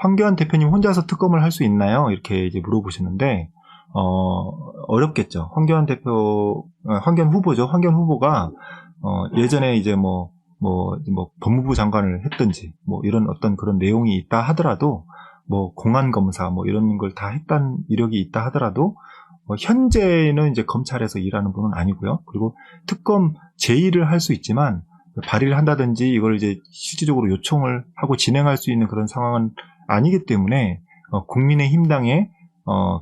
황교안 대표님 혼자서 특검을 할 수 있나요? 이렇게 이제 물어보시는데, 어렵겠죠. 황교안 후보죠. 황교안 후보가, 예전에 이제 법무부 장관을 했든지, 이런 어떤 그런 내용이 있다 하더라도, 공안검사, 이런 걸 다 했다는 이력이 있다 하더라도, 현재는 이제 검찰에서 일하는 분은 아니고요. 그리고 특검 제의를 할 수 있지만, 발의를 한다든지 이걸 이제 실질적으로 요청을 하고 진행할 수 있는 그런 상황은 아니기 때문에 국민의힘당에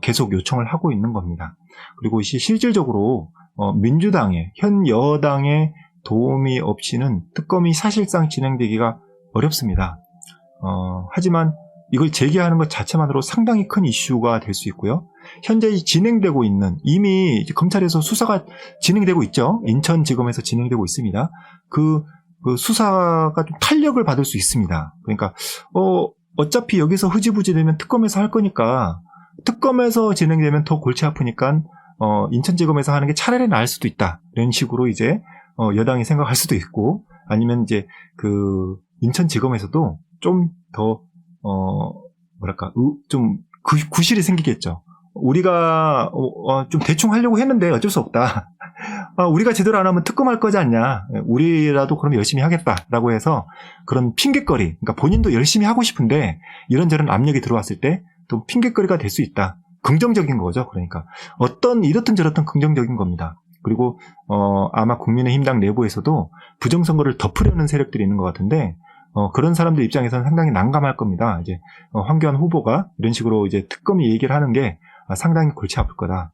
계속 요청을 하고 있는 겁니다. 그리고 실질적으로 민주당의 현 여당의 도움이 없이는 특검이 사실상 진행되기가 어렵습니다. 하지만 이걸 제기하는 것 자체만으로 상당히 큰 이슈가 될 수 있고요. 현재 진행되고 있는, 이미 검찰에서 수사가 진행되고 있죠. 인천지검에서 진행되고 있습니다. 그 수사가 좀 탄력을 받을 수 있습니다. 그러니까 어차피 여기서 흐지부지 되면 특검에서 할 거니까, 특검에서 진행되면 더 골치 아프니까 인천지검에서 하는 게 차라리 나을 수도 있다. 이런 식으로 이제 여당이 생각할 수도 있고, 아니면 이제 인천지검에서도 좀 더 좀 구실이 생기겠죠. 우리가 좀 대충 하려고 했는데 어쩔 수 없다. 우리가 제대로 안 하면 특검할 거지 않냐. 우리라도 그럼 열심히 하겠다라고 해서 그런 핑계거리, 그러니까 본인도 열심히 하고 싶은데 이런저런 압력이 들어왔을 때 또 핑계거리가 될 수 있다. 긍정적인 거죠. 그러니까 이렇든 저렇든 긍정적인 겁니다. 그리고 아마 국민의힘당 내부에서도 부정선거를 덮으려는 세력들이 있는 것 같은데, 그런 사람들 입장에서는 상당히 난감할 겁니다. 이제 황교안 후보가 이런 식으로 이제 특검이 얘기를 하는 게 상당히 골치 아플 거다.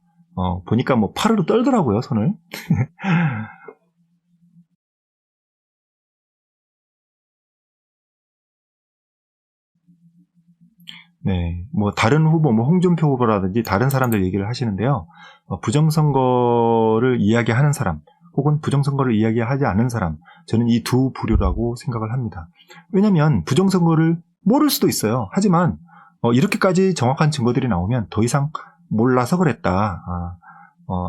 보니까 파르르 떨더라고요, 손을. 네, 다른 후보, 홍준표 후보라든지 다른 사람들 얘기를 하시는데요. 부정선거를 이야기하는 사람, 혹은 부정선거를 이야기하지 않는 사람, 저는 이 두 부류라고 생각을 합니다. 왜냐면 부정선거를 모를 수도 있어요. 하지만 이렇게까지 정확한 증거들이 나오면 더 이상 몰라서 그랬다.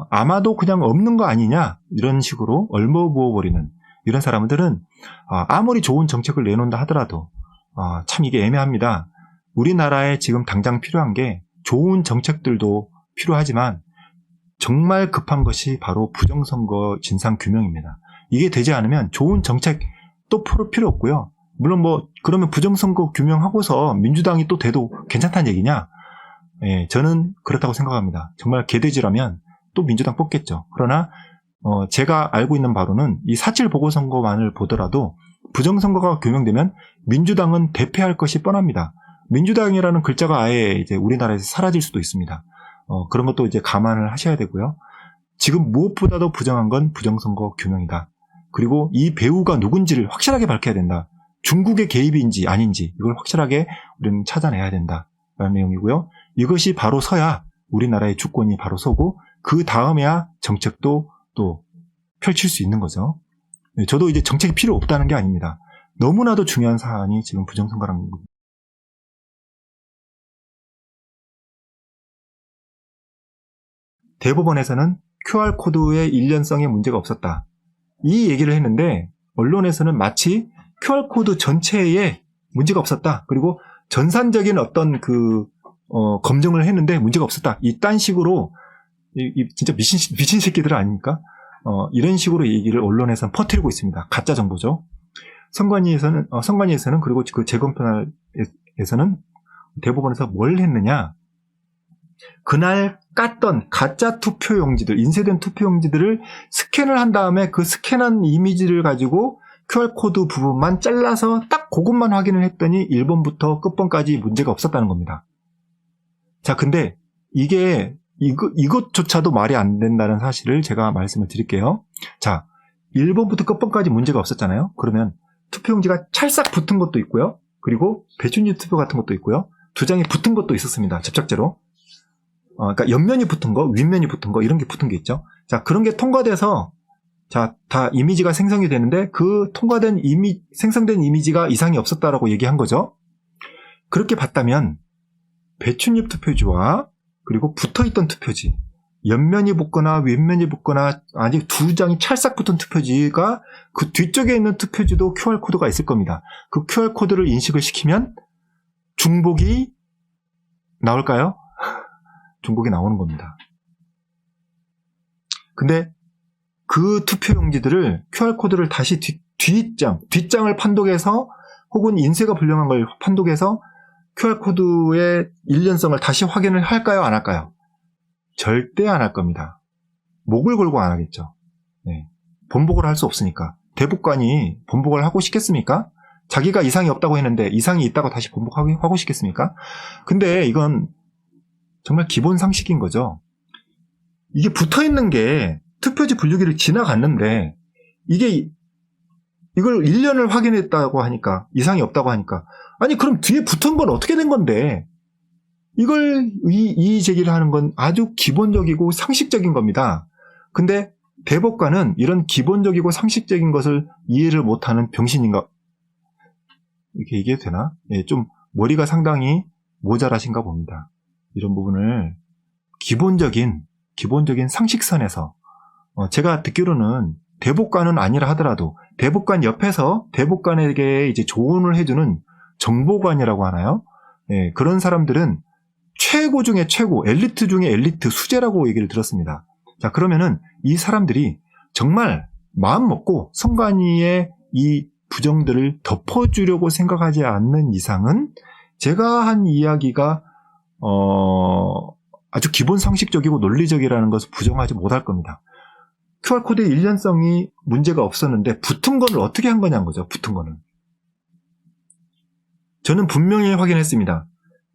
아마도 그냥 없는 거 아니냐, 이런 식으로 얼버무어버리는 이런 사람들은 아무리 좋은 정책을 내놓는다 하더라도 참 이게 애매합니다. 우리나라에 지금 당장 필요한 게 좋은 정책들도 필요하지만 정말 급한 것이 바로 부정선거 진상규명입니다. 이게 되지 않으면 좋은 정책 또 필요 없고요. 물론 그러면 부정선거 규명하고서 민주당이 또 돼도 괜찮다는 얘기냐? 예, 저는 그렇다고 생각합니다. 정말 개돼지라면 또 민주당 뽑겠죠. 그러나 제가 알고 있는 바로는 이 4.7 보궐선거만을 보더라도 부정선거가 규명되면 민주당은 대패할 것이 뻔합니다. 민주당이라는 글자가 아예 이제 우리나라에서 사라질 수도 있습니다. 그런 것도 이제 감안을 하셔야 되고요. 지금 무엇보다도 부정한 건 부정선거 규명이다. 그리고 이 배우가 누군지를 확실하게 밝혀야 된다. 중국의 개입인지 아닌지 이걸 확실하게 우리는 찾아내야 된다라는 내용이고요. 이것이 바로 서야 우리나라의 주권이 바로 서고, 그 다음에야 정책도 또 펼칠 수 있는 거죠. 저도 이제 정책이 필요 없다는 게 아닙니다. 너무나도 중요한 사안이 지금 부정선거라는 겁니다. 대법원에서는 QR코드의 일련성에 문제가 없었다. 이 얘기를 했는데 언론에서는 마치 QR코드 전체에 문제가 없었다. 그리고 전산적인 어떤 검증을 했는데 문제가 없었다. 이딴 식으로 진짜 미친 새끼들 아닙니까? 이런 식으로 얘기를 언론에서는 퍼뜨리고 있습니다. 가짜 정보죠. 선관위에서는 그리고 그 재검표에서는 대법원에서 뭘 했느냐? 그날 깠던 가짜 투표용지들, 인쇄된 투표용지들을 스캔을 한 다음에 그 스캔한 이미지를 가지고 QR코드 부분만 잘라서 딱 그것만 확인을 했더니 1번부터 끝번까지 문제가 없었다는 겁니다. 자, 근데 이것조차도 말이 안 된다는 사실을 제가 말씀을 드릴게요. 자, 1번부터 끝번까지 문제가 없었잖아요. 그러면 투표용지가 찰싹 붙은 것도 있고요. 그리고 배준지 투표 같은 것도 있고요. 두 장이 붙은 것도 있었습니다. 접착제로. 그러니까 옆면이 붙은 거, 윗면이 붙은 거, 이런 게 붙은 게 있죠. 자, 그런 게 통과돼서, 자, 다 이미지가 생성이 되는데, 그 생성된 이미지가 이상이 없었다라고 얘기한 거죠. 그렇게 봤다면, 배춧잎 투표지와, 그리고 붙어있던 투표지, 옆면이 붙거나 윗면이 붙거나, 아직 두 장이 찰싹 붙은 투표지가, 그 뒤쪽에 있는 투표지도 QR코드가 있을 겁니다. 그 QR코드를 인식을 시키면, 중복이 나올까요? 중복이 나오는 겁니다. 근데 그 투표용지들을 QR코드를 다시 뒷장을 판독해서 혹은 인쇄가 불량한 걸 판독해서 QR코드의 일련성을 다시 확인을 할까요? 안 할까요? 절대 안 할 겁니다. 목을 걸고 안 하겠죠. 네. 번복을 할 수 없으니까. 대법관이 번복을 하고 싶겠습니까? 자기가 이상이 없다고 했는데 이상이 있다고 다시 번복하고 싶겠습니까? 근데 이건 정말 기본 상식인 거죠. 이게 붙어있는 게 투표지 분류기를 지나갔는데 이걸 1년을 확인했다고 하니까 이상이 없다고 하니까 아니 그럼 뒤에 붙은 건 어떻게 된 건데 이걸 이의 제기를 하는 건 아주 기본적이고 상식적인 겁니다. 근데 대법관은 이런 기본적이고 상식적인 것을 이해를 못하는 병신인가 이렇게 얘기해도 되나? 예, 좀 머리가 상당히 모자라신가 봅니다. 이런 부분을 기본적인 상식선에서 제가 듣기로는 대법관은 아니라 하더라도 대법관 옆에서 대법관에게 이제 조언을 해주는 정보관이라고 하나요? 예, 그런 사람들은 최고 중에 최고, 엘리트 중에 엘리트 수재라고 얘기를 들었습니다. 자, 그러면은 이 사람들이 정말 마음 먹고 선관위의 이 부정들을 덮어주려고 생각하지 않는 이상은 제가 한 이야기가 아주 기본 상식적이고 논리적이라는 것을 부정하지 못할 겁니다. QR코드의 일련성이 문제가 없었는데 붙은 거를 어떻게 한 거냐는 거죠. 붙은 거는. 저는 분명히 확인했습니다.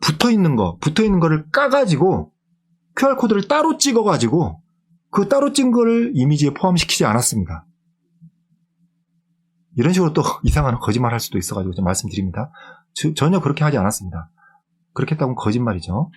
붙어있는 거를 까가지고 QR코드를 따로 찍어가지고 그 따로 찍은 거를 이미지에 포함시키지 않았습니다. 이런 식으로 또 이상한 거짓말 할 수도 있어가지고 좀 말씀드립니다. 전혀 그렇게 하지 않았습니다. 그렇게 했다면 거짓말이죠.